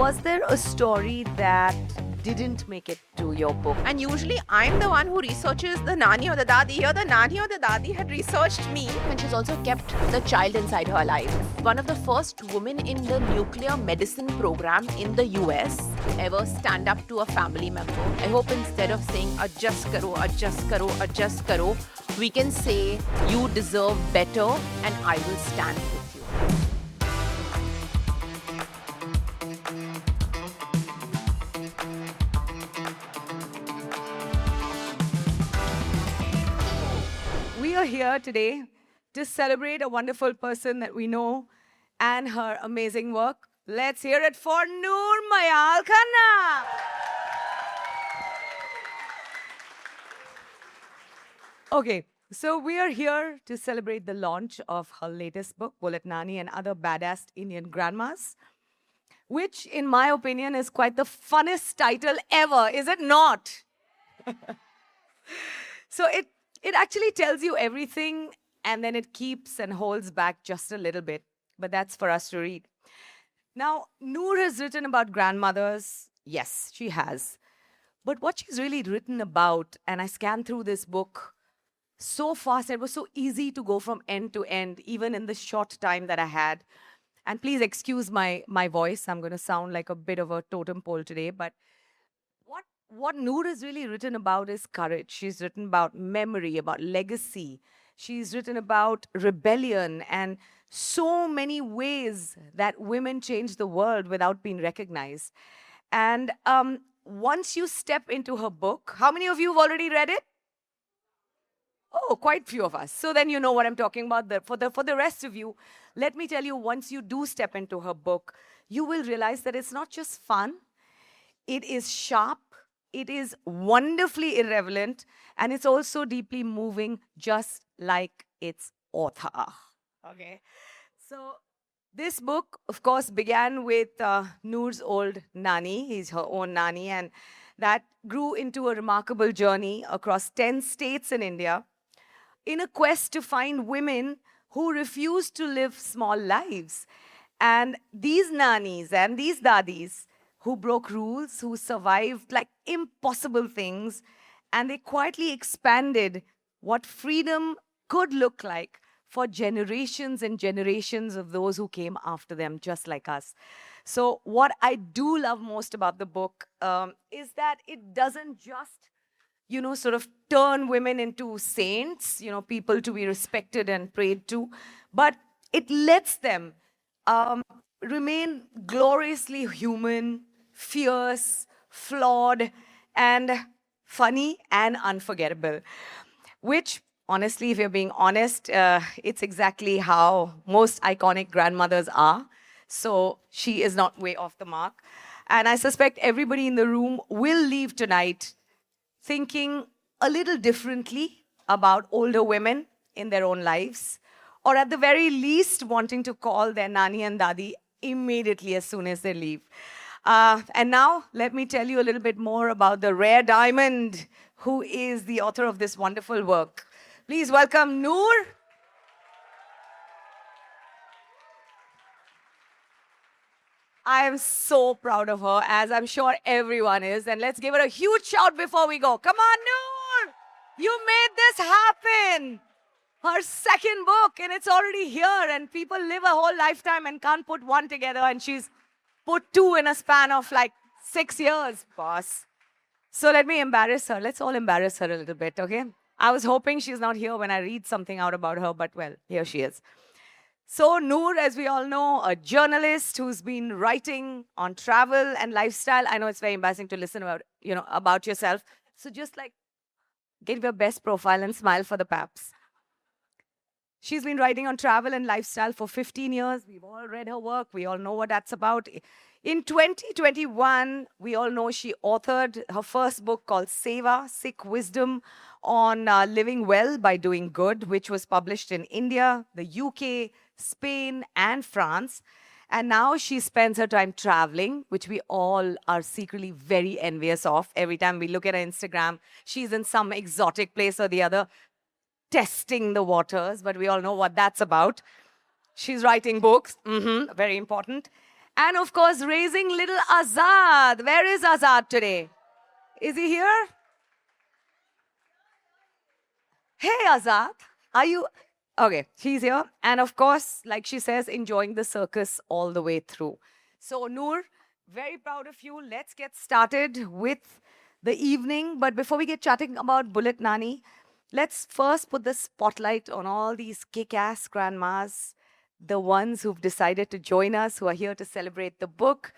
Was there a story that didn't make it to your book? And usually I'm the one who researches the nani or the dadi. Here the nani or the dadi had researched me. And she's also kept the child inside her life. One of the first women in the nuclear medicine program in the US ever stand up to a family member. I hope instead of saying adjust karo, adjust karo, adjust karo, we can say you deserve better and I will stand with you. We are here today to celebrate a wonderful person that we know and her amazing work. Let's hear it for Noor Mayal Khanna. Okay, so we are here to celebrate the launch of her latest book, Bullet Nani and Other Badass Indian Grandmas, which, in my opinion, is quite the funnest title ever, is it not? So it actually tells you everything, and then it keeps and holds back just a little bit. But that's for us to read. Now, Noor has written about grandmothers. Yes, she has. But what she's really written about, and I scanned through this book so fast, it was so easy to go from end to end, even in the short time that I had. And please excuse my voice. I'm going to sound like a bit of a totem pole today. But what Noor has really written about is courage. She's written about memory, about legacy. She's written about rebellion and so many ways that women change the world without being recognized. And once you step into her book, how many of you have already read it? Oh, quite few of us. So then you know what I'm talking about. For the rest of you, let me tell you, once you do step into her book, you will realize that it's not just fun. It is sharp. It is wonderfully irreverent, and it's also deeply moving, just like its author. Okay, so this book, of course, began with Noor's old nani. He's her own nani, and that grew into a remarkable journey across 10 states in India in a quest to find women who refuse to live small lives. And these nannies and these dadis who broke rules, who survived like impossible things, and they quietly expanded what freedom could look like for generations and generations of those who came after them, just like us. So what I do love most about the book is that it doesn't just, sort of turn women into saints, people to be respected and prayed to, but it lets them remain gloriously human, fierce, flawed, and funny and unforgettable. Which, honestly, if you're being honest, it's exactly how most iconic grandmothers are. So she is not way off the mark. And I suspect everybody in the room will leave tonight thinking a little differently about older women in their own lives, or at the very least wanting to call their nani and dadi immediately as soon as they leave. And now, let me tell you a little bit more about the rare diamond who is the author of this wonderful work. Please welcome Noor. I am so proud of her, as I'm sure everyone is. And let's give her a huge shout before we go. Come on, Noor! You made this happen! Her second book, and it's already here. And people live a whole lifetime and can't put one together. And she's put two in a span of like 6 years, boss. So let me embarrass her. Let's all embarrass her a little bit, okay? I was hoping she's not here when I read something out about her, but well, here she is. So Noor, as we all know, a journalist who's been writing on travel and lifestyle. I know it's very embarrassing to listen about yourself. So just like, get your best profile and smile for the paps. She's been writing on travel and lifestyle for 15 years. We've all read her work. We all know what that's about. In 2021, we all know she authored her first book called Seva, Sikh Wisdom on Living Well by Doing Good, which was published in India, the UK, Spain, and France. And now she spends her time traveling, which we all are secretly very envious of. Every time we look at her Instagram, she's in some exotic place or the other, testing the waters, but we all know what that's about. She's writing books, very important. And of course, raising little Azad. Where is Azad today? Is he here? Hey, Azad. Are you? Okay, he's here. And of course, like she says, enjoying the circus all the way through. So, Noor, very proud of you. Let's get started with the evening. But before we get chatting about Bullet Nani, let's first put the spotlight on all these kick-ass grandmas, the ones who've decided to join us, who are here to celebrate the book.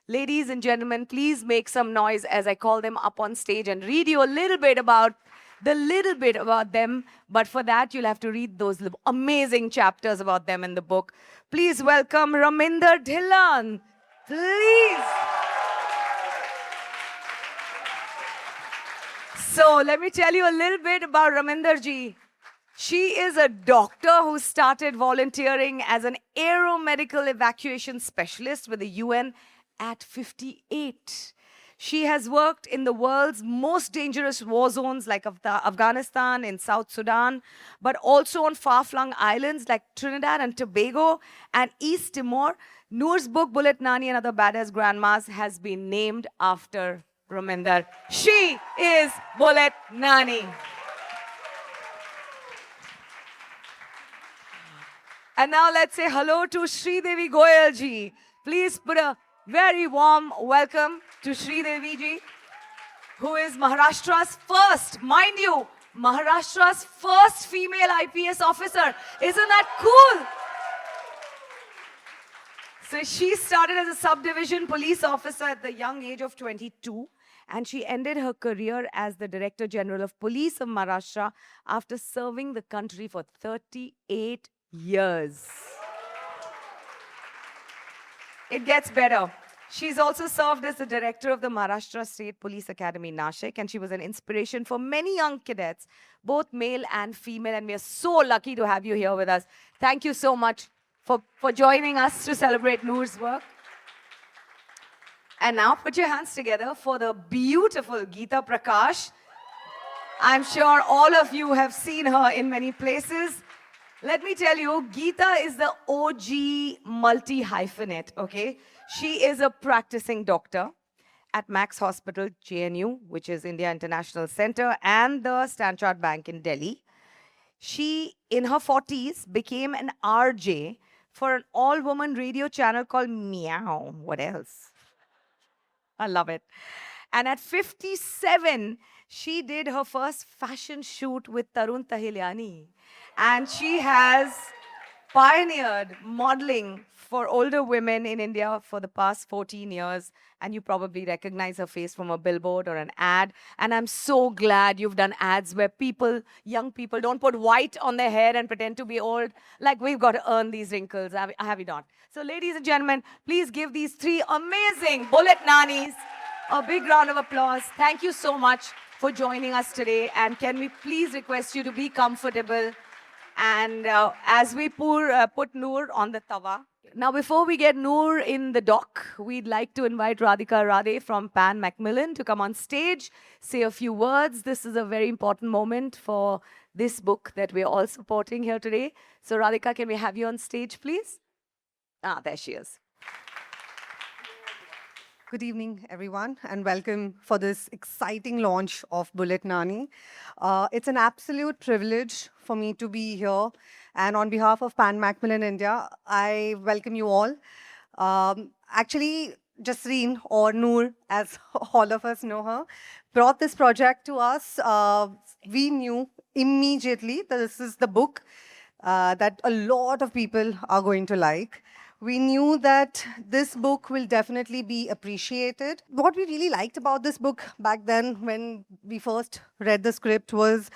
Ladies and gentlemen, please make some noise as I call them up on stage and read you a little bit about them. But for that, you'll have to read those amazing chapters about them in the book. Please welcome Raminder Dhillon. Please. So let me tell you a little bit about Raminder ji. She is a doctor who started volunteering as an aeromedical evacuation specialist with the UN at 58. She has worked in the world's most dangerous war zones like Afghanistan and South Sudan, but also on far-flung islands like Trinidad and Tobago and East Timor. Noor's book, Bullet Nani and Other Badass Grandmas, has been named after Raminder. She is Bullet Nani. And now let's say hello to Sridevi Goyal ji. Please put a very warm welcome to Sridevi ji, who is Maharashtra's first, mind you, Maharashtra's first female IPS officer. Isn't that cool? So she started as a subdivision police officer at the young age of 22, and she ended her career as the Director General of Police of Maharashtra after serving the country for 38 years. It gets better. She's also served as the director of the Maharashtra State Police Academy, Nashik, and she was an inspiration for many young cadets, both male and female, and we are so lucky to have you here with us. Thank you so much for joining us to celebrate Noor's work. And now put your hands together for the beautiful Geeta Prakash. I'm sure all of you have seen her in many places. Let me tell you, Geeta is the OG multi-hyphenate, okay? She is a practicing doctor at Max Hospital, JNU, which is India International Center, and the Standard Chartered Bank in Delhi. She, in her 40s, became an RJ for an all-woman radio channel called Meow. What else? I love it. And at 57, she did her first fashion shoot with Tarun Tahiliani. And she has pioneered modeling for older women in India for the past 14 years. And you probably recognize her face from a billboard or an ad. And I'm so glad you've done ads where people, young people, don't put white on their hair and pretend to be old. Like, we've got to earn these wrinkles, have you not? So ladies and gentlemen, please give these three amazing Bullet Nanis a big round of applause. Thank you so much for joining us today. And can we please request you to be comfortable? And as we put Noor on the tawa. Now, before we get Noor in the dock, we'd like to invite Radhika Radhe from Pan Macmillan to come on stage, say a few words. This is a very important moment for this book that we're all supporting here today. So, Radhika, can we have you on stage, please? Ah, there she is. Good evening, everyone, and welcome for this exciting launch of Bullet Nani. It's an absolute privilege for me to be here. And on behalf of Pan Macmillan India, I welcome you all. Actually, Jasreen, or Noor, as all of us know her, brought this project to us. We knew immediately that this is the book that a lot of people are going to like. We knew that this book will definitely be appreciated. What we really liked about this book back then when we first read the script was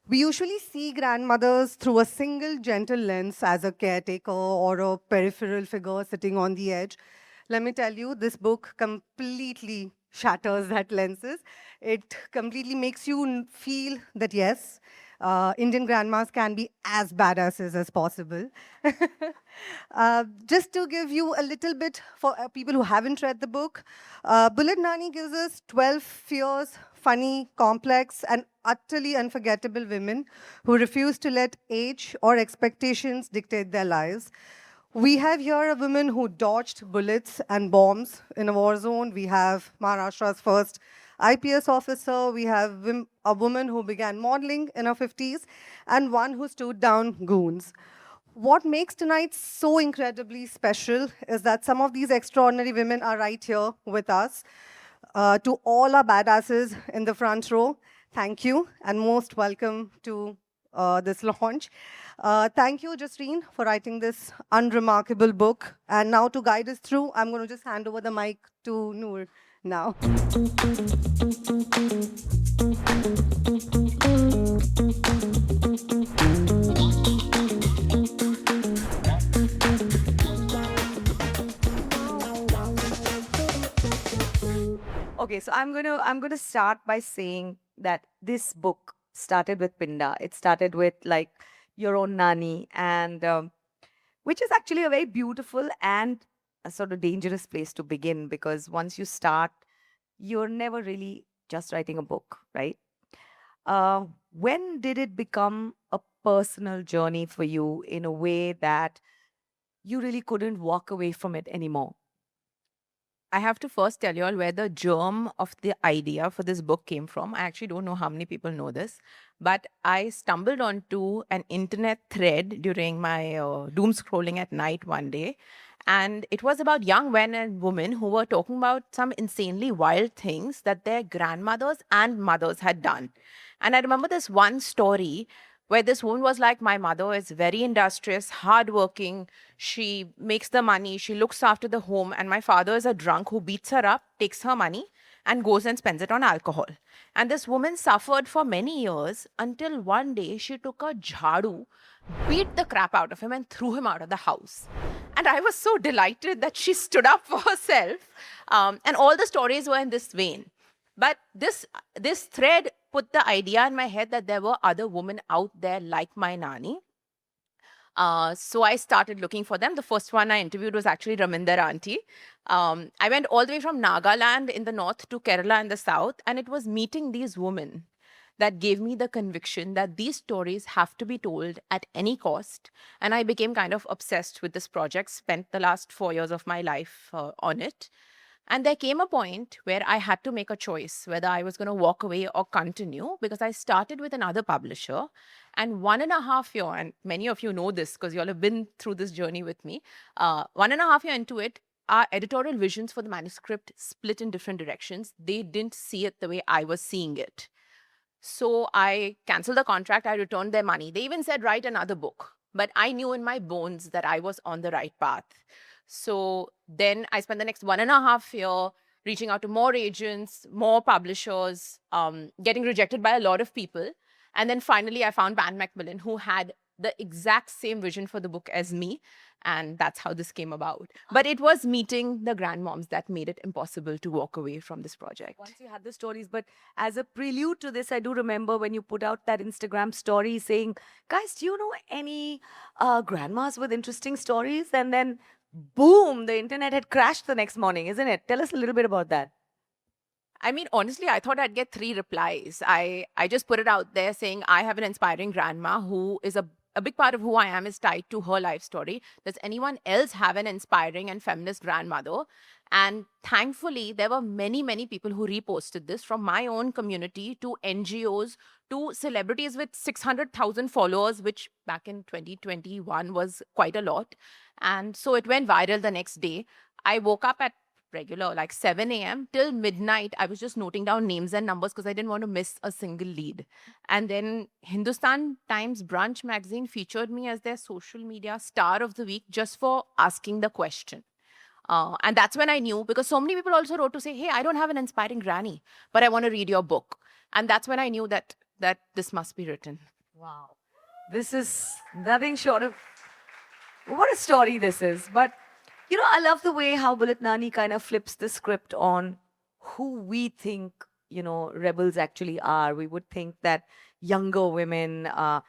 we usually see grandmothers through a single gentle lens as a caretaker or a peripheral figure sitting on the edge. Let me tell you, this book completely shatters that lenses. It completely makes you feel that, yes, Indian grandmas can be as badasses as possible. Just to give you a little bit for people who haven't read the book, Bullet Nani gives us 12 fierce, funny, complex, and utterly unforgettable women who refuse to let age or expectations dictate their lives. We have here a woman who dodged bullets and bombs in a war zone. We have Maharashtra's first IPS officer. We have a woman who began modeling in her 50s and one who stood down goons. What makes tonight so incredibly special is that some of these extraordinary women are right here with us. To all our badasses in the front row, thank you and most welcome to this launch. Thank you, Jasreen, for writing this unremarkable book. And now to guide us through, I'm going to just hand over the mic to Noor now. Okay, so I'm gonna start by saying that this book started with Pinda. It started with like your own Nani, and which is actually a very beautiful and a sort of dangerous place to begin, because once you start, you're never really just writing a book, right? When did it become a personal journey for you in a way that you really couldn't walk away from it anymore? I have to first tell you all where the germ of the idea for this book came from. I actually don't know how many people know this, but I stumbled onto an internet thread during my doom scrolling at night one day. And it was about young men and women who were talking about some insanely wild things that their grandmothers and mothers had done. And I remember this one story where this woman was like, my mother is very industrious, hardworking. She makes the money, she looks after the home, and my father is a drunk who beats her up, takes her money, and goes and spends it on alcohol. And this woman suffered for many years until one day she took a jhadu, beat the crap out of him, and threw him out of the house. And I was so delighted that she stood up for herself. And all the stories were in this vein. But this thread put the idea in my head that there were other women out there like my Nani. So I started looking for them. The first one I interviewed was actually Raminder Auntie. I went all the way from Nagaland in the north to Kerala in the south, and it was meeting these women that gave me the conviction that these stories have to be told at any cost. And I became kind of obsessed with this project, spent the last 4 years of my life on it. And there came a point where I had to make a choice whether I was going to walk away or continue, because I started with another publisher. And 1.5 years, and many of you know this because you all have been through this journey with me, 1.5 years into it, our editorial visions for the manuscript split in different directions. They didn't see it the way I was seeing it. So I canceled the contract. I returned their money. They even said, write another book. But I knew in my bones that I was on the right path. So then I spent the next 1.5 years reaching out to more agents, more publishers, getting rejected by a lot of people. And then finally, I found Pan Macmillan, who had the exact same vision for the book as me. And that's how this came about. But it was meeting the grandmoms that made it impossible to walk away from this project. Once you had the stories, but as a prelude to this, I do remember when you put out that Instagram story saying, guys, do you know any grandmas with interesting stories? And then boom, the internet had crashed the next morning, isn't it? Tell us a little bit about that. I mean, honestly, I thought I'd get 3 replies. I just put it out there saying I have an inspiring grandma who is a big part of who I am is tied to her life story. Does anyone else have an inspiring and feminist grandmother? And thankfully, there were many, many people who reposted this, from my own community to NGOs to celebrities with 600,000 followers, which back in 2021 was quite a lot. And so it went viral the next day. I woke up at regular, like 7 a.m. till midnight. I was just noting down names and numbers because I didn't want to miss a single lead. And then Hindustan Times Brunch magazine featured me as their social media star of the week just for asking the question. And that's when I knew, because so many people also wrote to say, hey, I don't have an inspiring granny, but I want to read your book. And that's when I knew that this must be written. Wow. This is nothing short of... What a story this is. But, you know, I love the way how Bullet Nani kind of flips the script on who we think, you know, rebels actually are. We would think that younger women are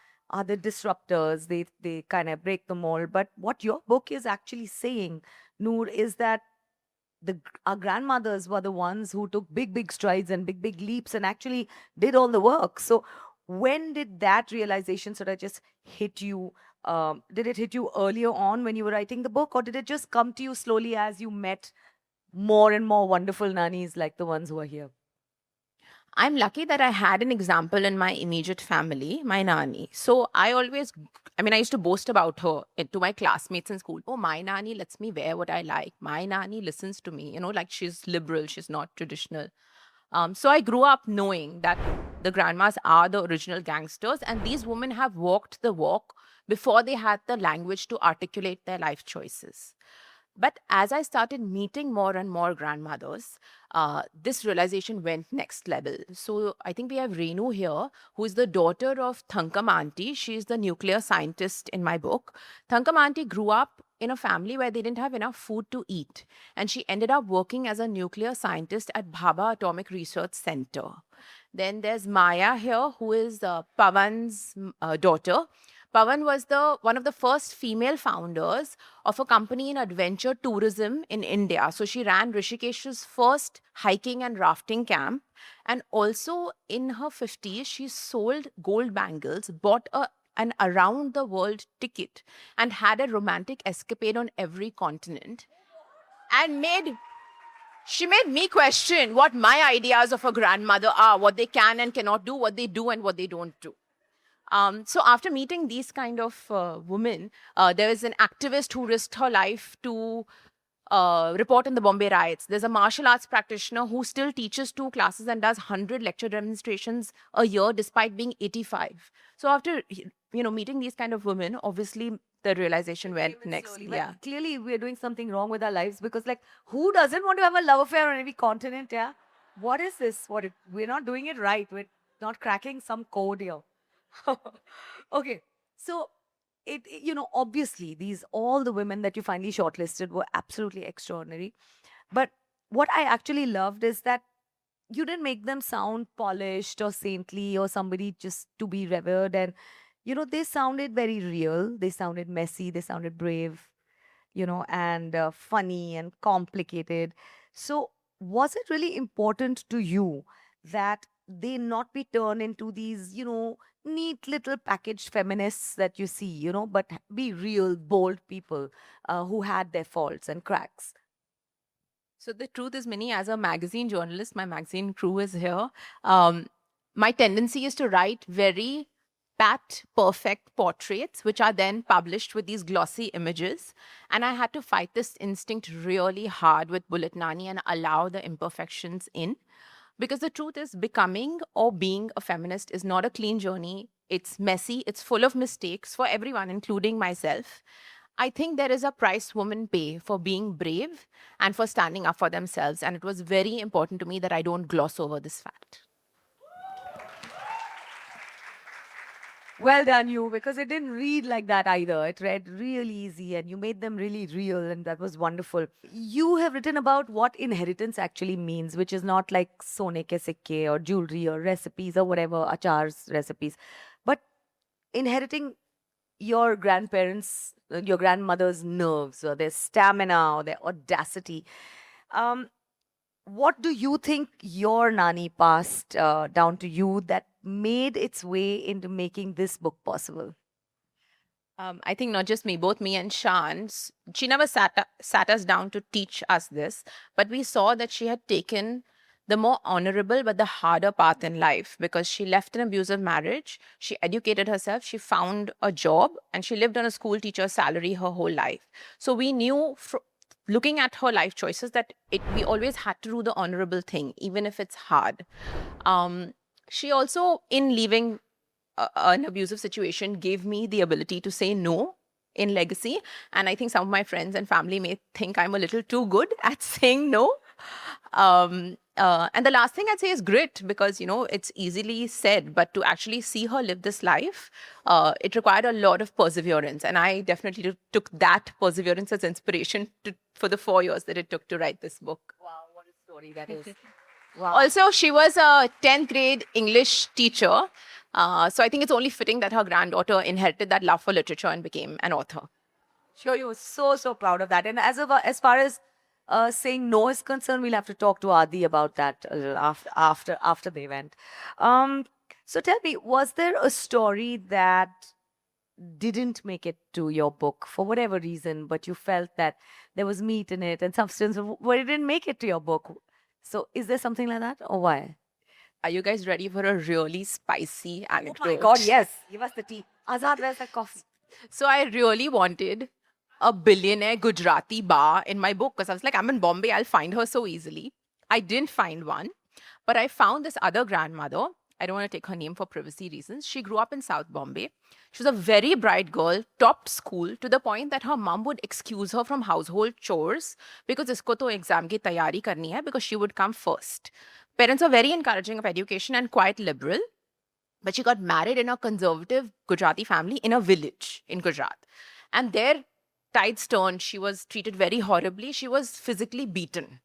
the disruptors. They kind of break the mold. But what your book is actually saying, Noor, is that our grandmothers were the ones who took big strides and big leaps and actually did all the work. So when did that realization sort of just hit you? Did it hit you earlier on when you were writing the book, or did it just come to you slowly as you met more and more wonderful nannies like the ones who are here? I'm lucky that I had an example in my immediate family, my nani. So I used to boast about her to my classmates in school. Oh, my nani lets me wear what I like. My nani listens to me. Like she's liberal, she's not traditional. So I grew up knowing that the grandmas are the original gangsters, and these women have walked the walk before they had the language to articulate their life choices. But as I started meeting more and more grandmothers, this realization went next level. So I think we have Renu here, who is the daughter of Thankam Auntie. She is the nuclear scientist in my book. Thankam Auntie grew up in a family where they didn't have enough food to eat. And she ended up working as a nuclear scientist at Bhabha Atomic Research Center. Then there's Maya here, who is Pawan's daughter. Pawan was one of the first female founders of a company in adventure tourism in India. So she ran Rishikesh's first hiking and rafting camp. And also in her 50s, she sold gold bangles, bought an around the world ticket, and had a romantic escapade on every continent. And she made me question what my ideas of a grandmother are, what they can and cannot do, what they do and what they don't do. So after meeting these kind of women, there is an activist who risked her life to report on the Bombay riots. There's a martial arts practitioner who still teaches 2 classes and does 100 lecture demonstrations a year despite being 85. So after meeting these kind of women, obviously the realization went next. Slowly, Yeah. but clearly we're doing something wrong with our lives, because who doesn't want to have a love affair on every continent? Yeah. What is this? We're not doing it right. We're not cracking some code here. Okay, so obviously all the women that you finally shortlisted were absolutely extraordinary, but what I actually loved is that you didn't make them sound polished or saintly or somebody just to be revered. And they sounded very real, they sounded messy, they sounded brave, and funny and complicated. So was it really important to you that they not be turned into these neat little packaged feminists that you see, but be real, bold people who had their faults and cracks? So the truth is, Minnie, as a magazine journalist, my magazine crew is here. My tendency is to write very pat, perfect portraits, which are then published with these glossy images. And I had to fight this instinct really hard with Bullet Nani and allow the imperfections in. Because the truth is, becoming or being a feminist is not a clean journey. It's messy, it's full of mistakes for everyone, including myself. I think there is a price women pay for being brave and for standing up for themselves. And it was very important to me that I don't gloss over this fact. Well done, you, because it didn't read like that either. It read really easy and you made them really real, and that was wonderful. You have written about what inheritance actually means, which is not like sone ke sikke or jewelry or recipes or whatever, achar's recipes, but inheriting your grandparents, your grandmother's nerves or their stamina or their audacity. What do you think your nani passed down to you that made its way into making this book possible? I think not just me, both me and Shan. She never sat us down to teach us this, but we saw that she had taken the more honorable but the harder path in life, because she left an abusive marriage, she educated herself, she found a job, and she lived on a school teacher's salary her whole life. So we knew looking at her life choices that we always had to do the honorable thing, even if it's hard. She also, in leaving an abusive situation, gave me the ability to say no in legacy. And I think some of my friends and family may think I'm a little too good at saying no. And the last thing I'd say is grit, because, it's easily said, but to actually see her live this life, it required a lot of perseverance. And I definitely took that perseverance as inspiration for the 4 years that it took to write this book. Wow, what a story that is. Wow. Also, she was a 10th grade English teacher. So I think it's only fitting that her granddaughter inherited that love for literature and became an author. Sure, you were so proud of that. And as far as saying no is concerned, we'll have to talk to Adi about that after the event. So tell me, was there a story that didn't make it to your book for whatever reason, but you felt that there was meat in it and substance, but it didn't make it to your book. So is there something like that, or why? Are you guys ready for a really spicy anecdote? Oh my God, yes. Give us the tea. Azad, where's the coffee? So I really wanted a billionaire Gujarati bar in my book because I was like, I'm in Bombay, I'll find her so easily. I didn't find one, but I found this other grandmother. I don't want to take her name for privacy reasons. She grew up in South Bombay. She was a very bright girl, topped school to the point that her mom would excuse her from household chores because isko to exam ki tayari karni hai, because she would come first. Parents were very encouraging of education and quite liberal. But she got married in a conservative Gujarati family in a village in Gujarat. And there, tides turned. She was treated very horribly. She was physically beaten.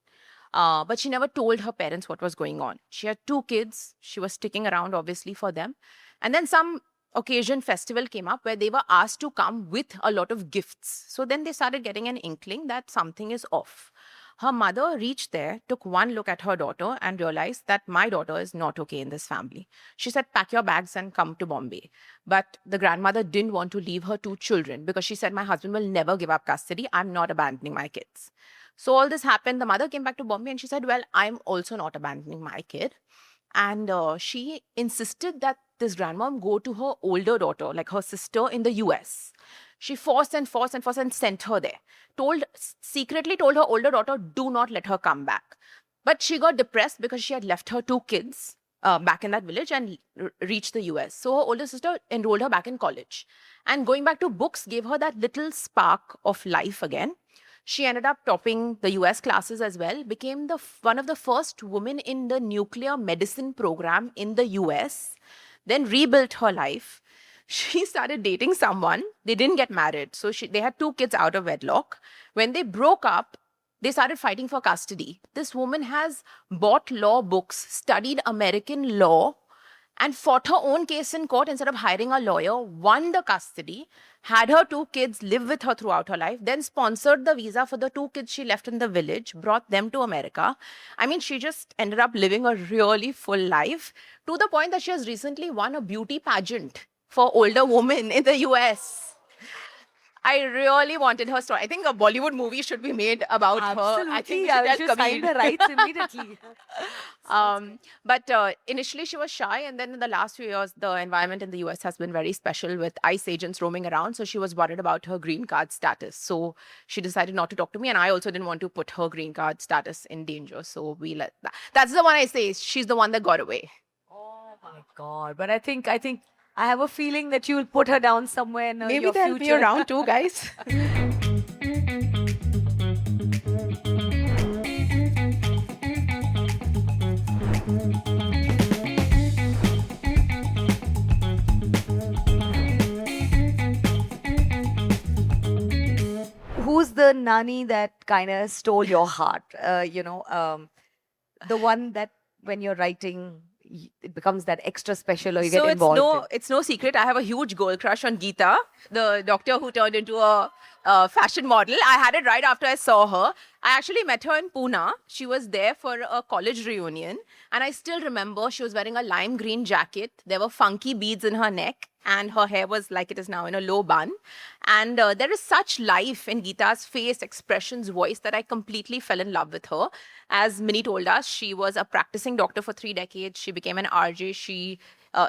But she never told her parents what was going on. She had 2 kids. She was sticking around, obviously, for them. And then some occasion festival came up where they were asked to come with a lot of gifts. So then they started getting an inkling that something is off. Her mother reached there, took one look at her daughter and realized that my daughter is not okay in this family. She said, pack your bags and come to Bombay. But the grandmother didn't want to leave her 2 children because she said, my husband will never give up custody. I'm not abandoning my kids. So all this happened. The mother came back to Bombay and she said, well, I'm also not abandoning my kid. And she insisted that this grandmom go to her older daughter, like her sister in the US. She forced and sent her there. Secretly told her older daughter, do not let her come back. But she got depressed because she had left her 2 kids back in that village and reached the US. So her older sister enrolled her back in college. And going back to books gave her that little spark of life again. She ended up topping the US classes as well, became one of the first women in the nuclear medicine program in the US, then rebuilt her life. She started dating someone. They didn't get married. So they had 2 kids out of wedlock. When they broke up, they started fighting for custody. This woman has bought law books, studied American law, and fought her own case in court instead of hiring a lawyer, won the custody, had her 2 kids live with her throughout her life, then sponsored the visa for the 2 kids she left in the village, brought them to America. I mean, she just ended up living a really full life to the point that she has recently won a beauty pageant for older women in the US. I really wanted her story. I think a Bollywood movie should be made about her. I think we should sign the rights immediately. But initially she was shy, and then in the last few years, the environment in the US has been very special with ICE agents roaming around. So she was worried about her green card status. So she decided not to talk to me, and I also didn't want to put her green card status in danger. So we let that. That's the one I say. She's the one that got away. Oh my God! But I think I have a feeling that you'll put her down somewhere in Maybe your they'll future. be around too, guys. Who's the nanny that kind of stole your heart? The one that when you're writing, it becomes that extra special, or you get involved. It's no secret. I have a huge girl crush on Geeta, the doctor who turned into a fashion model. I had it right after I saw her. I actually met her in Pune. She was there for a college reunion. And I still remember she was wearing a lime green jacket. There were funky beads in her neck. And her hair was like it is now in a low bun. And there is such life in Geeta's face, expressions, voice that I completely fell in love with her. As Minnie told us, she was a practicing doctor for 3 decades. She became an RJ. She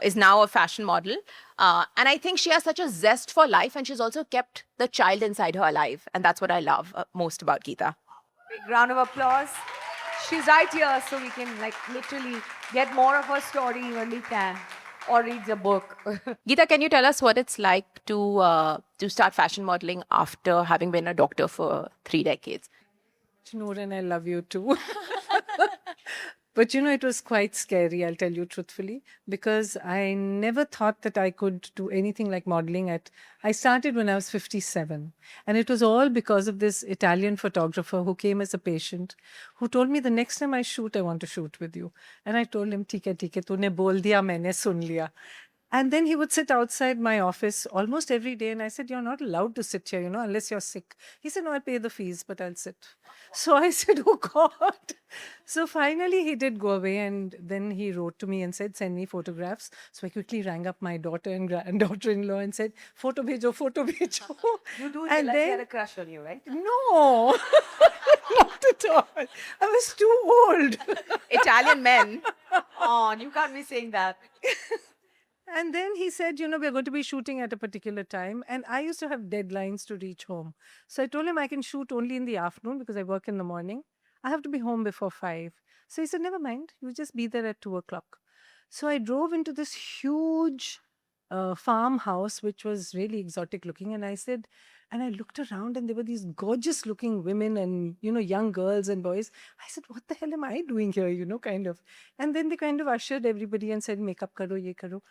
is now a fashion model. And I think she has such a zest for life. And she's also kept the child inside her alive. And that's what I love most about Geeta. Big round of applause. She's right here, so we can literally get more of her story when we can. Or read the book. Geeta, can you tell us what it's like to start fashion modeling after having been a doctor for 3 decades? Noor, and I love you too. But it was quite scary, I'll tell you truthfully, because I never thought that I could do anything like modeling. I started when I was 57. And it was all because of this Italian photographer who came as a patient, who told me the next time I shoot, I want to shoot with you. And I told him, "Theek hai, tune bol diya, maine sun liya." And then he would sit outside my office almost every day. And I said, "You're not allowed to sit here, unless you're sick." He said, "No, I'll pay the fees, but I'll sit." So I said, "Oh, God." So finally, he did go away. And then he wrote to me and said, "Send me photographs." So I quickly rang up my daughter and granddaughter in law and said, "Photo bhejo, photo bhejo." You do And realize he had then- a crush on you, right? No, not at all. I was too old. Italian men. On, you can't be saying that. And then he said, "We're going to be shooting at a particular time." And I used to have deadlines to reach home. So I told him I can shoot only in the afternoon because I work in the morning. I have to be home before 5. So he said, "Never mind, you just be there at 2 o'clock." So I drove into this huge farmhouse, which was really exotic looking. And I looked around and there were these gorgeous looking women and, young girls and boys. I said, "What the hell am I doing here?" Kind of. And then they kind of ushered everybody and said, "Makeup karo, ye karo."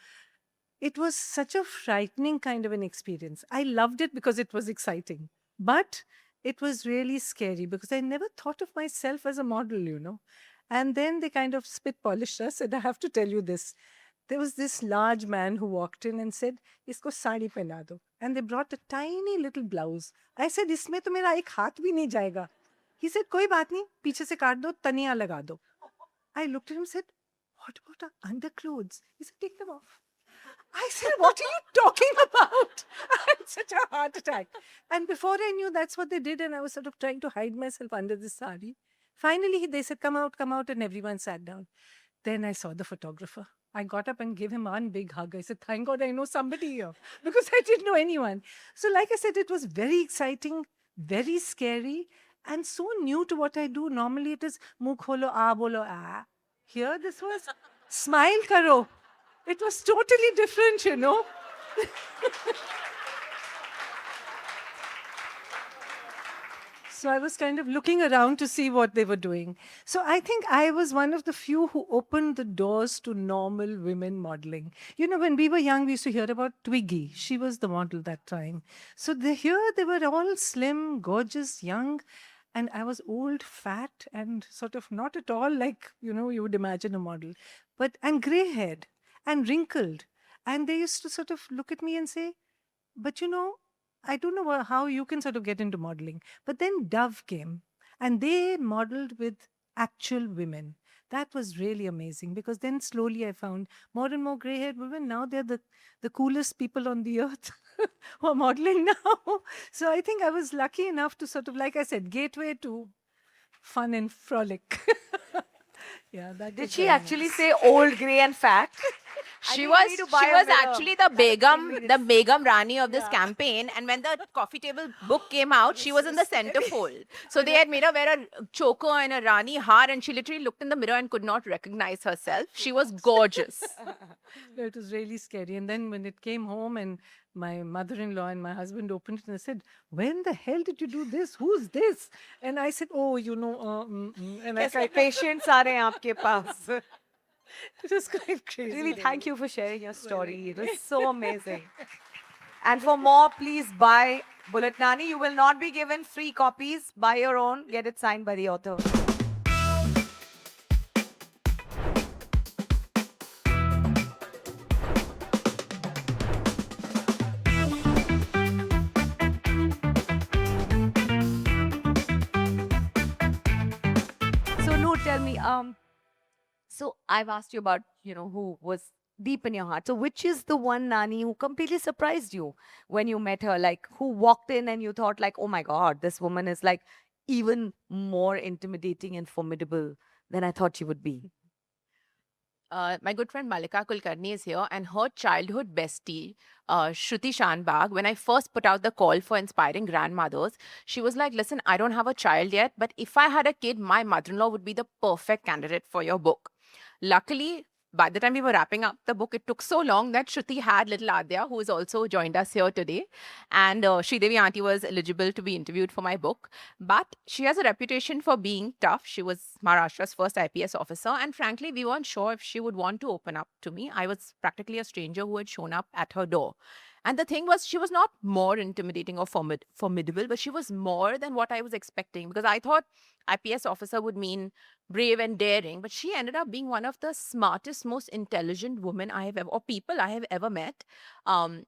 It was such a frightening kind of an experience. I loved it because it was exciting, but it was really scary because I never thought of myself as a model. And then they kind of spit polished us, and I have to tell you this. There was this large man who walked in and said, "Isko sari pehna do." And they brought a tiny little blouse. I said, "Isme to mera ek haath bhi nahi jayega." He said, "Koi baat nahi, piche se kaat do, taniya laga do." I looked at him and said, "What about our underclothes?" He said, "Take them off." I said, "What are you talking about?" I had such a heart attack. And before I knew, that's what they did. And I was sort of trying to hide myself under this sari. Finally, they said, come out, and everyone sat down. Then I saw the photographer. I got up and gave him one big hug. I said, "Thank God I know somebody here," because I didn't know anyone. So like I said, it was very exciting, very scary, and so new to what I do. Normally it is "Mukh kholo, bolo, ah." Here this was "Smile karo." It was totally different. So I was kind of looking around to see what they were doing. So I think I was one of the few who opened the doors to normal women modeling. When we were young, we used to hear about Twiggy. She was the model that time. So here they were all slim, gorgeous, young. And I was old, fat, and sort of not at all like, you would imagine a model. And gray-haired and wrinkled. And they used to sort of look at me and say, "But I don't know how you can sort of get into modeling." But then Dove came and they modeled with actual women. That was really amazing because then slowly I found more and more gray haired women. Now they're the coolest people on the earth who are modeling now. So I think I was lucky enough to sort of, like I said, gateway to fun and frolic. Yeah, that Did was she very actually nice. say old, grey, and fat? She think was we need to buy she a was mirror. actually the Begum Rani of this campaign. And when the coffee table book came out, she was in the centerfold. So they had made her wear a choker and a Rani har, and she literally looked in the mirror and could not recognize herself. She was gorgeous. No, it was really scary. And then when it came home and my mother-in-law and my husband opened it and I said, "When the hell did you do this? Who's this?" And I said, "Oh, and I कैसे patients आ रहे हैं आपके पास? it was quite crazy. Really, thank you for sharing your story. It was so amazing. And for more, please buy Bullet Nani. You will not be given free copies. Buy your own. Get it signed by the author. So Noor, tell me, so I've asked you about, who was deep in your heart. So which is the one Nani who completely surprised you when you met her? Like who walked in and you thought like, "Oh my God, this woman is like even more intimidating and formidable than I thought she would be." My good friend Malika Kulkarni is here, and her childhood bestie, Shruti Shanbag, when I first put out the call for inspiring grandmothers, she was like, "Listen, I don't have a child yet, but if I had a kid, my mother-in-law would be the perfect candidate for your book." Luckily, by the time we were wrapping up the book, it took so long that Shruti had little Adya, who has also joined us here today. And Sridevi Auntie was eligible to be interviewed for my book. But she has a reputation for being tough. She was Maharashtra's first IPS officer. And frankly, we weren't sure if she would want to open up to me. I was practically a stranger who had shown up at her door. And the thing was, she was not more intimidating or formidable, but she was more than what I was expecting, because I thought IPS officer would mean brave and daring, but she ended up being one of the smartest, most intelligent women I have ever, or people I have ever met. Um,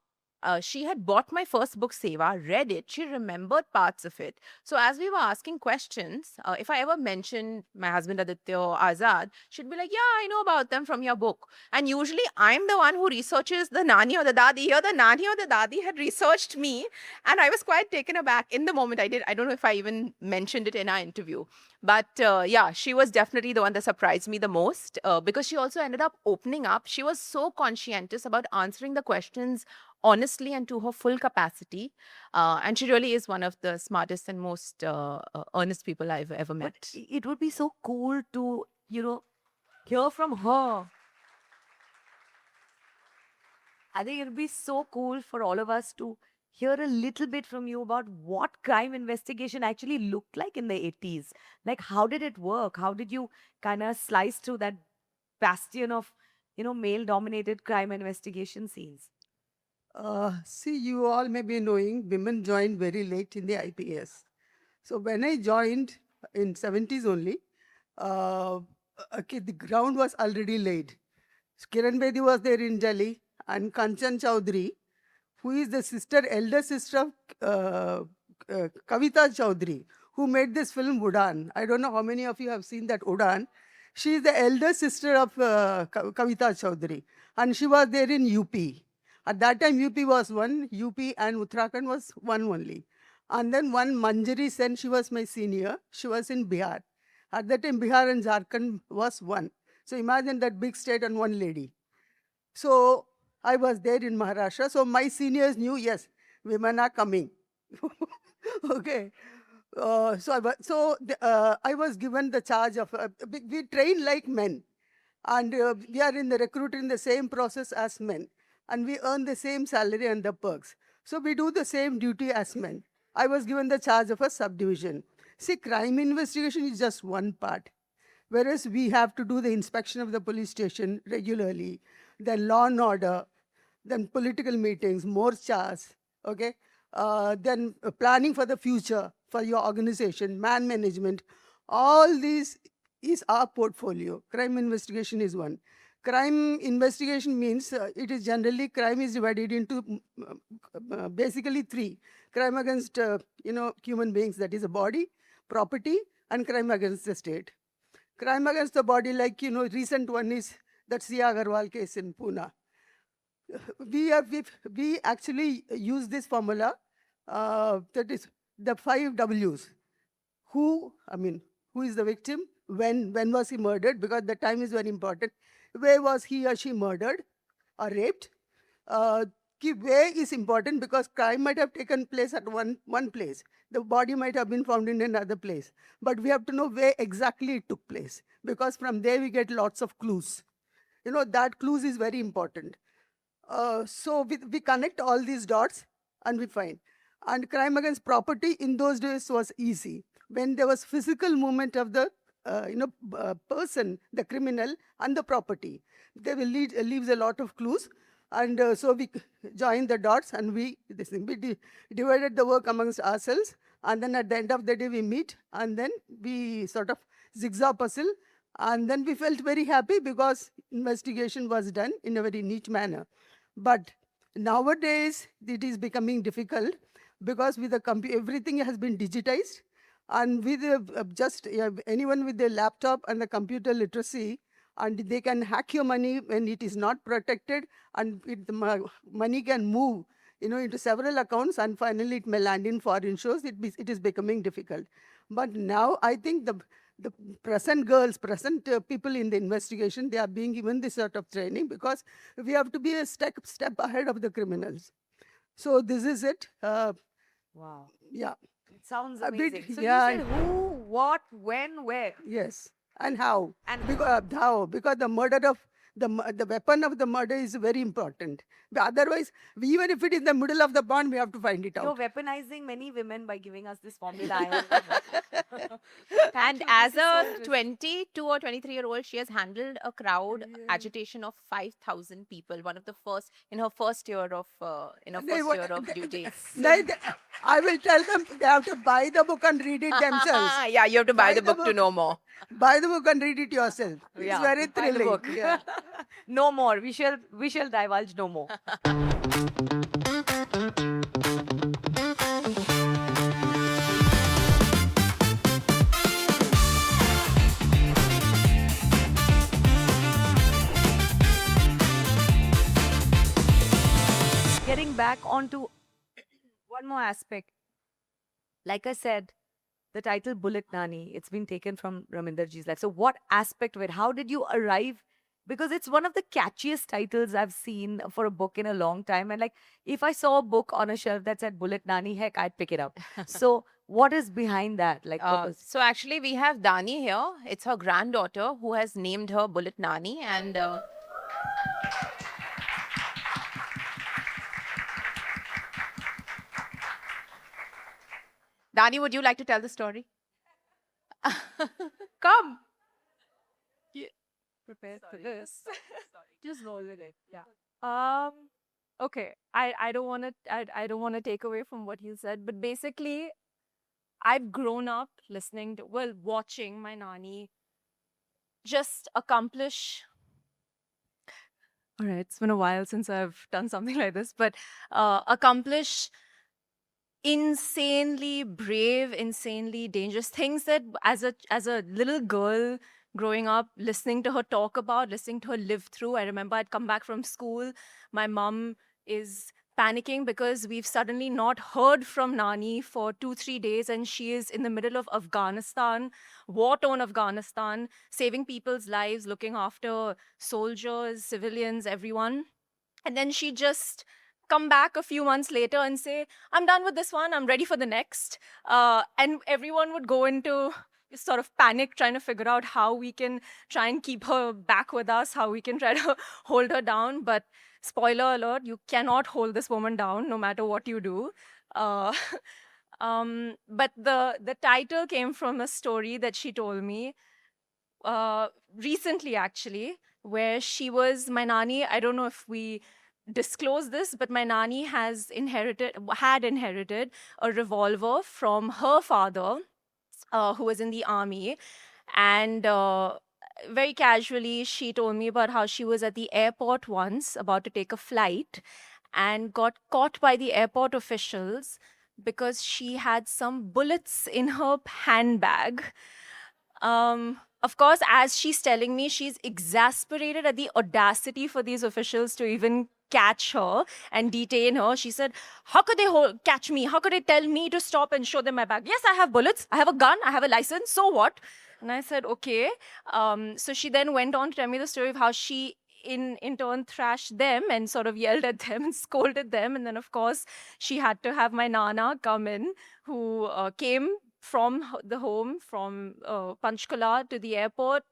she had bought my first book, Seva, read it. She remembered parts of it. So as we were asking questions, if I ever mentioned my husband Aditya or Azad, she'd be like, "Yeah, I know about them from your book." And usually I'm the one who researches the Nani or the Dadi. Here, the Nani or the Dadi had researched me, and I was quite taken aback in the moment. I don't know if I even mentioned it in our interview. But yeah, she was definitely the one that surprised me the most, because she also ended up opening up. She was so conscientious about answering the questions honestly and to her full capacity. And she really is one of the smartest and most earnest people I've ever But met. it would be so cool to, hear from her. I think it would be so cool for all of us to hear a little bit from you about what crime investigation actually looked like in the 80s. Like, how did it work? How did you kind of slice through that bastion of, male dominated crime investigation scenes? See, you all may be knowing women joined very late in the IPS. So when I joined in 70s only, uh, okay, the ground was already laid. Kiran Bedi was there in Delhi, and Kanchan Chowdhury, who is the elder sister of Kavita Chowdhury, who made this film Udan. I don't know how many of you have seen that Udan. She is the elder sister of Kavita Chowdhury, and she was there in UP. At that time, UP was one, UP and Uttarakhand was one only. And then one Manjari Sen, she was my senior. She was in Bihar. At that time, Bihar and Jharkhand was one. So imagine that big state and one lady. So I was there in Maharashtra. So my seniors knew, yes, women are coming. Okay. I was given the charge of, we train like men. And we are in the recruiting the same process as men. And we earn the same salary and the perks. So we do the same duty as men. I was given the charge of a subdivision. See, crime investigation is just one part. Whereas we have to do the inspection of the police station regularly, then law and order, then political meetings, morchas, okay? Then planning for the future for your organization, man management. All these is our portfolio. Crime investigation is one. Crime investigation means it is generally crime is divided into basically three: crime against human beings, that is a body, property, and crime against the state. Crime against the body, like recent one is that Sia Agarwal case in Pune. We actually use this formula, that is the 5 W's. Who is the victim? When was he murdered? Because the time is very important. Where was he or she murdered or raped? Where is important because crime might have taken place at one place. The body might have been found in another place. But we have to know where exactly it took place, because from there we get lots of clues. That clues is very important. So we connect all these dots and we find. And crime against property in those days was easy. When there was physical movement of the person, the criminal, and the property, they will leaves a lot of clues. And so we joined the dots and we divided the work amongst ourselves. And then at the end of the day, we meet and then we sort of zigzag puzzle. And then we felt very happy because investigation was done in a very neat manner. But nowadays, it is becoming difficult because with the everything has been digitized. And with anyone with a laptop and the computer literacy, and they can hack your money when it is not protected, and the money can move into several accounts, and finally it may land in foreign shores. It is becoming difficult. But now I think the present people in the investigation, they are being given this sort of training because we have to be a step ahead of the criminals. So this is it. Wow. Yeah. It sounds A bit, amazing. So yeah. you said who, what, when, where? Yes. And how? And Because the murder of the weapon of the murder is very important. But otherwise, even if it is in the middle of the pond, we have to find it You're out. weaponizing many women by giving us this formula. And as a 22 or 23-year-old, she has handled a crowd agitation of 5,000 people. One of the first in her first year of duty. I will tell them they have to buy the book and read it themselves. Yeah, you have to buy Buy the the book to book. know more. Buy the book and read it yourself. It's Yeah, very buy the thrilling. book. Yeah. No more. We shall divulge no more. Getting back onto one more aspect. Like I said, the title Bullet Nani, it's been taken from Raminderji's life. So what aspect of it? How did you arrive? Because it's one of the catchiest titles I've seen for a book in a long time. And like, if I saw a book on a shelf that said Bullet Nani, heck, I'd pick it up. So what is behind that? Like, what was... So actually, we have Dani here. It's her granddaughter who has named her Bullet Nani, and Dani, would you like to tell the story? Come. Prepared for this. Just roll with it. Yeah. Okay. I don't want to I don't want to take away from what you said, but basically, I've grown up watching my nani just accomplish. All right, it's been a while since I've done something like this, but accomplish insanely brave, insanely dangerous things that as a little girl growing up, listening to her talk about, listening to her live through. I remember I'd come back from school. My mom is panicking because we've suddenly not heard from Nani for 2-3 days, and she is in the middle of Afghanistan, war-torn Afghanistan, saving people's lives, looking after soldiers, civilians, everyone. And then she just come back a few months later and say, I'm done with this one, I'm ready for the next. And everyone would go into sort of panic, trying to figure out how we can try and keep her back with us, how we can try to hold her down. But spoiler alert, you cannot hold this woman down no matter what you do. But the title came from a story that she told me recently, actually, where she was, my nani, I don't know if we disclose this, but my nani had inherited a revolver from her father, who was in the army. And very casually, she told me about how she was at the airport once about to take a flight and got caught by the airport officials because she had some bullets in her handbag. Of course, as she's telling me, she's exasperated at the audacity for these officials to even catch her and detain her. She said, how could they catch me? How could they tell me to stop and show them my bag? Yes, I have bullets. I have a gun. I have a license. So what? And I said, okay. So she then went on to tell me the story of how she in turn thrashed them and sort of yelled at them and scolded them. And then, of course, she had to have my Nana come in, who came from the home, from Panchkula to the airport,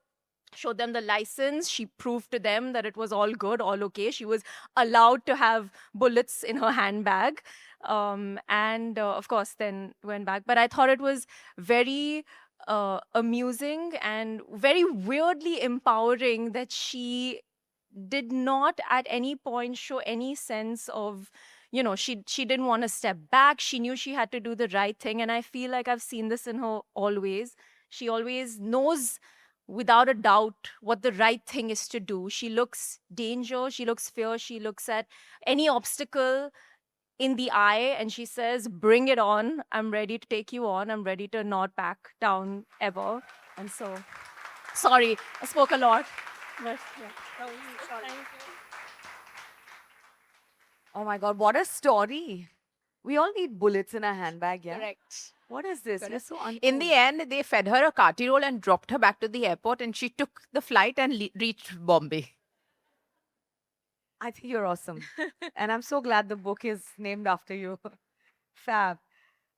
showed them the license. She proved to them that it was all good, all okay. She was allowed to have bullets in her handbag. And of course, then went back. But I thought it was very amusing and very weirdly empowering that she did not at any point show any sense of, she didn't want to step back. She knew she had to do the right thing. And I feel like I've seen this in her always. She always knows without a doubt what the right thing is to do. She looks danger, she looks fear, she looks at any obstacle in the eye and she says, bring it on. I'm ready to take you on. I'm ready to not back down ever. And so, sorry, I spoke a lot. But, yeah. Thank you. Oh my God, what a story. We all need bullets in our handbag, yeah? Correct. What is this? You're so In the end, they fed her a kati roll and dropped her back to the airport, and she took the flight and reached Bombay. I think you're awesome. And I'm so glad the book is named after you. Fab.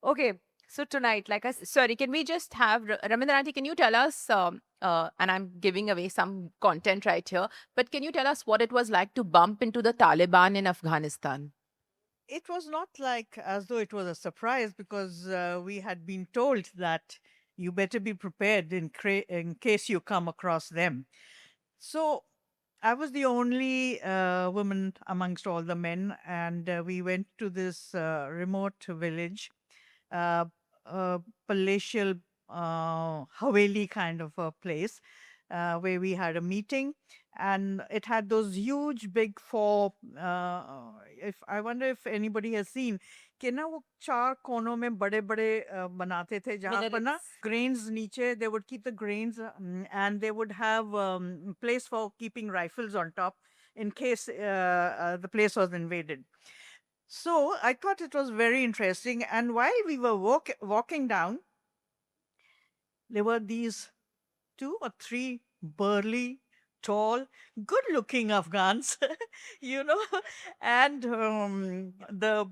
Okay, so tonight, like I said, Sorry, can we just have Ramendra Aunty, can you tell us and I'm giving away some content right here, but can you tell us what it was like to bump into the Taliban in Afghanistan? It was not like as though it was a surprise because we had been told that you better be prepared in case you come across them. So I was the only woman amongst all the men, and we went to this remote village, a palatial Haveli kind of a place, where we had a meeting, and it had those huge big four. If I wonder if anybody has seen कि ना वो चार कोनों में बड़े बड़े बनाते थे जहाँ पर ना grains नीचे they would keep the grains and they would have place for keeping rifles on top in case the place was invaded. So I thought it was very interesting, and while we were walking down, there were these 2 or 3 burly, tall, good-looking Afghans, you know, and the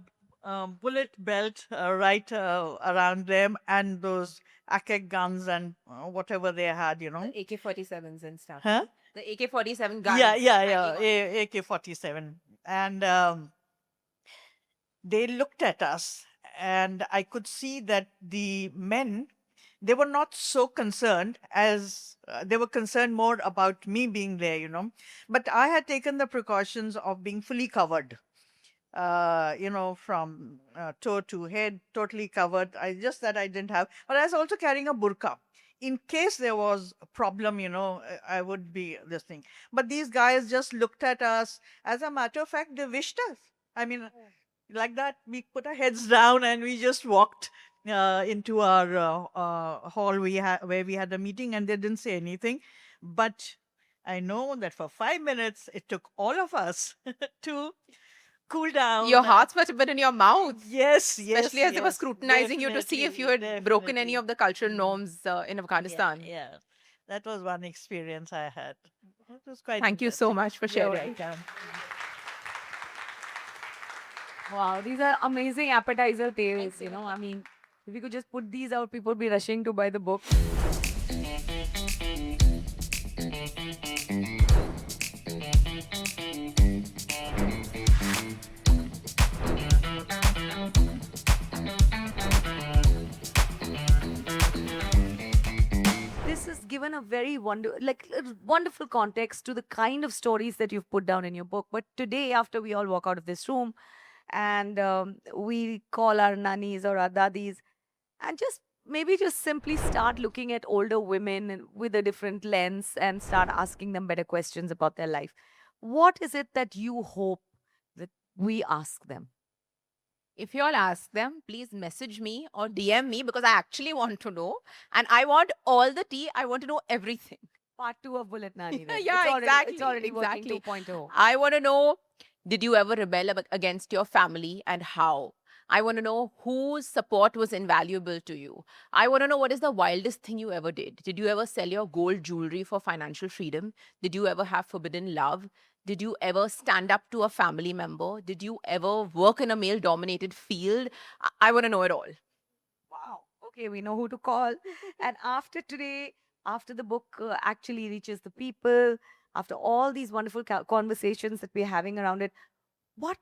bullet belt right around them, and those AK guns and whatever they had, you know. AK-47s and stuff. Huh? The AK-47 guns. Yeah, AK-47. And they looked at us, and I could see that the men, they were not so concerned as they were concerned more about me being there, you know. But I had taken the precautions of being fully covered, you know, from toe to head, totally covered. Just that I didn't have, but I was also carrying a burqa. In case there was a problem, you know, I would be this thing. But these guys just looked at us. As a matter of fact, they wished us. I mean, like that, we put our heads down and we just walked into our hall where we had a meeting, and they didn't say anything. But I know that for 5 minutes, it took all of us to cool down. Your hearts must have been in your mouth. Yes, Especially as they were yes, scrutinizing you to see if you had broken any definitely. of the cultural norms in Afghanistan. Yeah. That was one experience I had. It was quite Thank you so interesting. much for You're sharing. welcome. Wow, these are amazing appetizer tales, you know. I mean, if we could just put these out, people would be rushing to buy the book. This has given a very wonderful context to the kind of stories that you've put down in your book. But today, after we all walk out of this room, and we call our nannies or our dadis, and just simply start looking at older women with a different lens and start asking them better questions about their life. What is it that you hope that we ask them? If you all ask them, please message me or DM me, because I actually want to know. And I want all the tea. I want to know everything. Part 2 of Bullet Nani. Then. Yeah, It's already exactly. working 2.0. I want to know, did you ever rebel against your family, and how? I want to know whose support was invaluable to you. I want to know, what is the wildest thing you ever did? Did you ever sell your gold jewelry for financial freedom? Did you ever have forbidden love? Did you ever stand up to a family member? Did you ever work in a male-dominated field? I want to know it all. Wow. Okay, we know who to call. And after today, after the book actually reaches the people, after all these wonderful conversations that we're having around it, what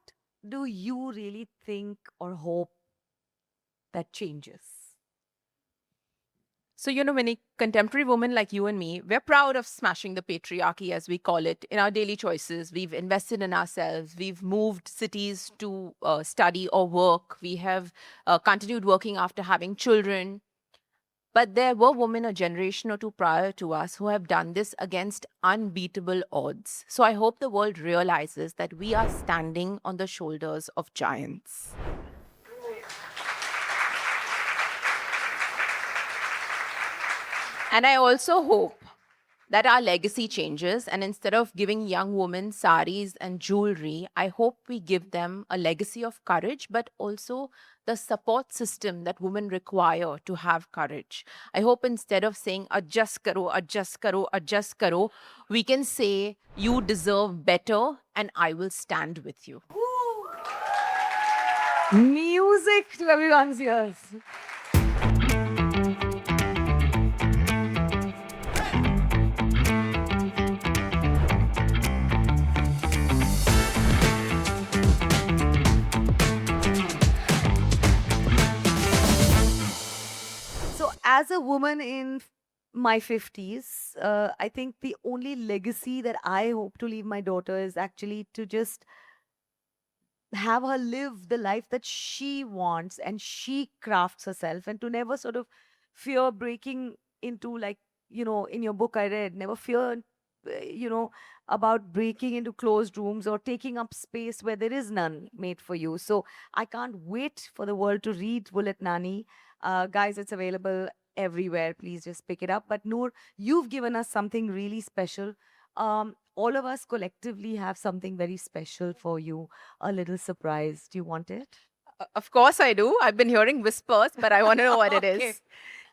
do you really think or hope that changes? So, you know, many contemporary women like you and me, we're proud of smashing the patriarchy, as we call it, in our daily choices. We've invested in ourselves. We've moved cities to study or work. We have continued working after having children. But there were women a generation or two prior to us who have done this against unbeatable odds. So I hope the world realizes that we are standing on the shoulders of giants. And I also hope that our legacy changes, and instead of giving young women saris and jewelry, I hope we give them a legacy of courage, but also the support system that women require to have courage. I hope instead of saying, adjust karo, adjust karo, adjust karo, we can say, you deserve better and I will stand with you. Music to everyone's ears. as a woman in my 50s, I think the only legacy that I hope to leave my daughter is actually to just have her live the life that she wants and she crafts herself, and to never sort of fear breaking into, like, in your book I read, never fear, about breaking into closed rooms or taking up space where there is none made for you. So I can't wait for the world to read Bullet Nani. Guys, it's available everywhere. Please just pick it up. But Noor, you've given us something really special. All of us collectively have something very special for you, a little surprise. Do you want it? Of course I do. I've been hearing whispers, but I want to know what it Okay. is.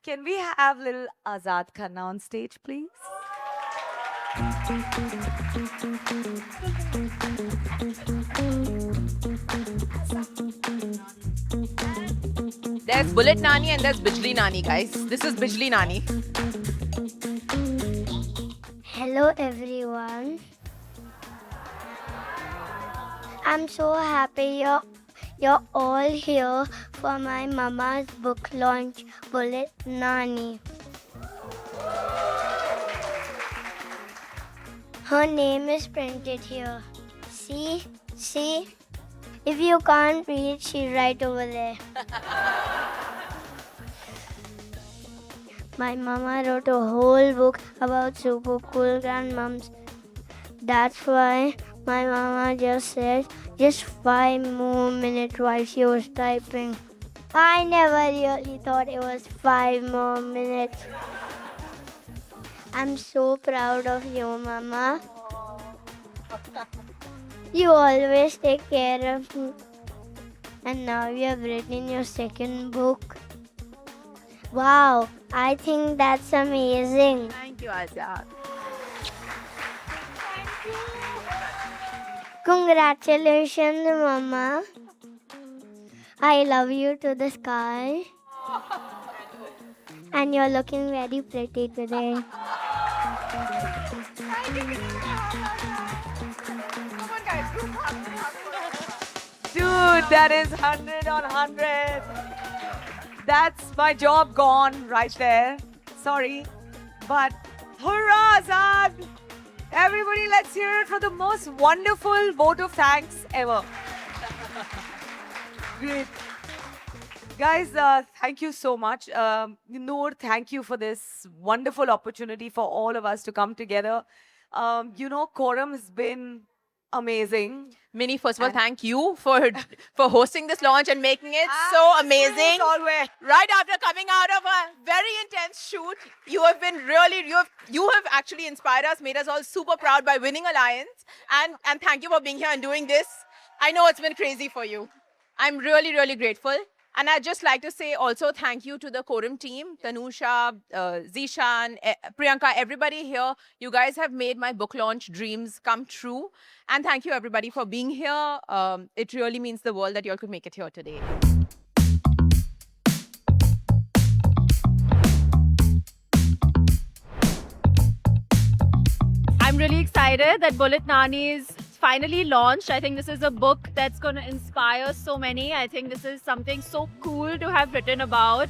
Can we have little Azad Khanna on stage, please? There's Bullet Nani and there's Bijli Nani, guys. This is Bijli Nani. Hello everyone. I'm so happy you're all here for my mama's book launch, Bullet Nani. Her name is printed here. See? If you can't read, she's right over there. My mama wrote a whole book about super cool grandmoms. That's why my mama just said just 5 more minutes while she was typing. I never really thought it was 5 more minutes. I'm so proud of you, Mama. You always take care of me. And now you have written your second book. Wow, I think that's amazing. Thank you, Azad. Congratulations, Mama. I love you to the sky. And you're looking very pretty today. Dude, that is 100 on 100. That's my job gone right there. Sorry. But hurrah, Azad! Everybody, let's hear it for the most wonderful vote of thanks ever. Great. Guys, thank you so much. Noor, thank you for this wonderful opportunity for all of us to come together. Quorum has been amazing. Minnie, first of all, thank you for hosting this launch and making it so amazing. Always. Right after coming out of a very intense shoot, you have been really, you have actually inspired us, made us all super proud by winning Alliance. And thank you for being here and doing this. I know it's been crazy for you. I'm really, really grateful. And I'd just like to say also thank you to the Quorum team, Tanusha, Zishan, Priyanka, everybody here. You guys have made my book launch dreams come true. And thank you everybody for being here. It really means the world that you all could make it here today. I'm really excited that Bullet Nani is finally launched. I think this is a book that's going to inspire so many. I think this is something so cool to have written about.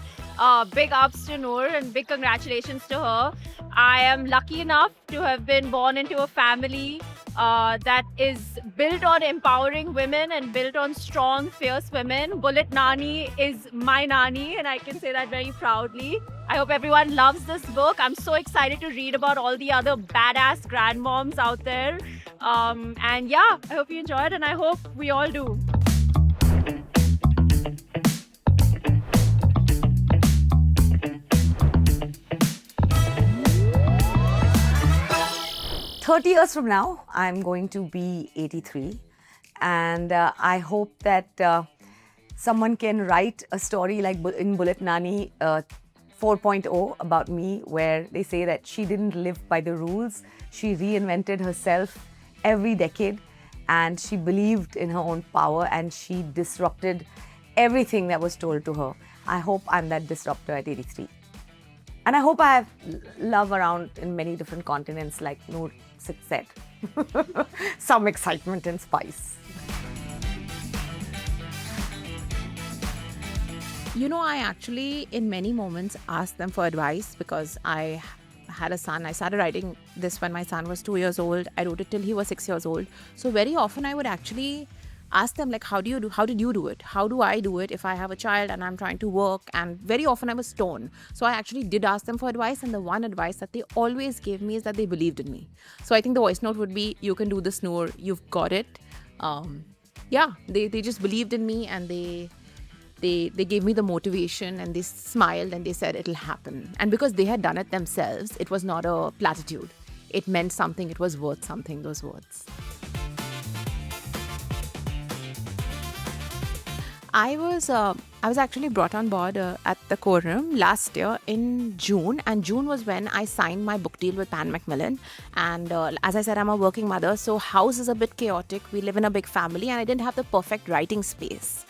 Big ups to Noor and big congratulations to her. I am lucky enough to have been born into a family that is built on empowering women and built on strong, fierce women. Bullet Nani is my Nani, and I can say that very proudly. I hope everyone loves this book. I'm so excited to read about all the other badass grandmoms out there. And yeah, I hope you enjoy it, and I hope we all do. "30 years from now, I'm going to be 83. And I hope that someone can write a story like in Bullet Nani 4.0 about me, where they say that she didn't live by the rules. She reinvented herself every decade, and she believed in her own power, and she disrupted everything that was told to her. I hope I'm that disruptor at 83. And I hope I have love around in many different continents, like Noor said. Some excitement and spice. You know, I actually, in many moments, asked them for advice because I had a son. I started writing this when my son was 2 years old. I wrote it till he was 6 years old. So very often I would actually ask them, like, how did you do it? How do I do it if I have a child and I'm trying to work? And very often I was torn. So I actually did ask them for advice. And the one advice that they always gave me is that they believed in me. So I think the voice note would be, you can do this, Noor. You've got it. They just believed in me, and they gave me the motivation, and they smiled and they said it'll happen. And because they had done it themselves, it was not a platitude. It meant something. It was worth something, those words. I was actually brought on board at the Quorum last year in June, and June was when I signed my book deal with Pan Macmillan. And as I said, I'm a working mother, so house is a bit chaotic. We live in a big family, and I didn't have the perfect writing space.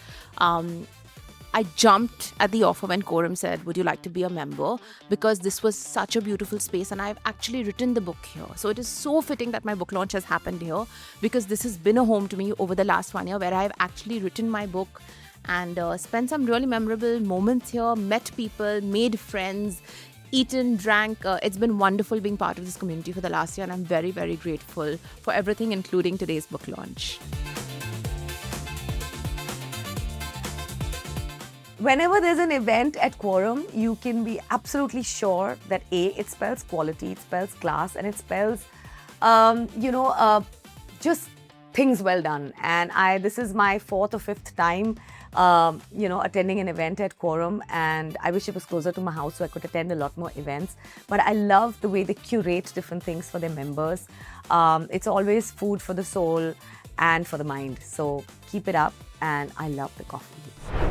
I jumped at the offer when Quorum said, would you like to be a member? Because this was such a beautiful space, and I've actually written the book here. So it is so fitting that my book launch has happened here, because this has been a home to me over the last 1 year, where I've actually written my book and spent some really memorable moments here, met people, made friends, eaten, drank. It's been wonderful being part of this community for the last year, and I'm very, very grateful for everything, including today's book launch. Whenever there's an event at Quorum, you can be absolutely sure that it spells quality, it spells class, and it spells, just things well done. And this is my 4th or 5th time, attending an event at Quorum, and I wish it was closer to my house so I could attend a lot more events. But I love the way they curate different things for their members. It's always food for the soul and for the mind. So keep it up, and I love the coffee.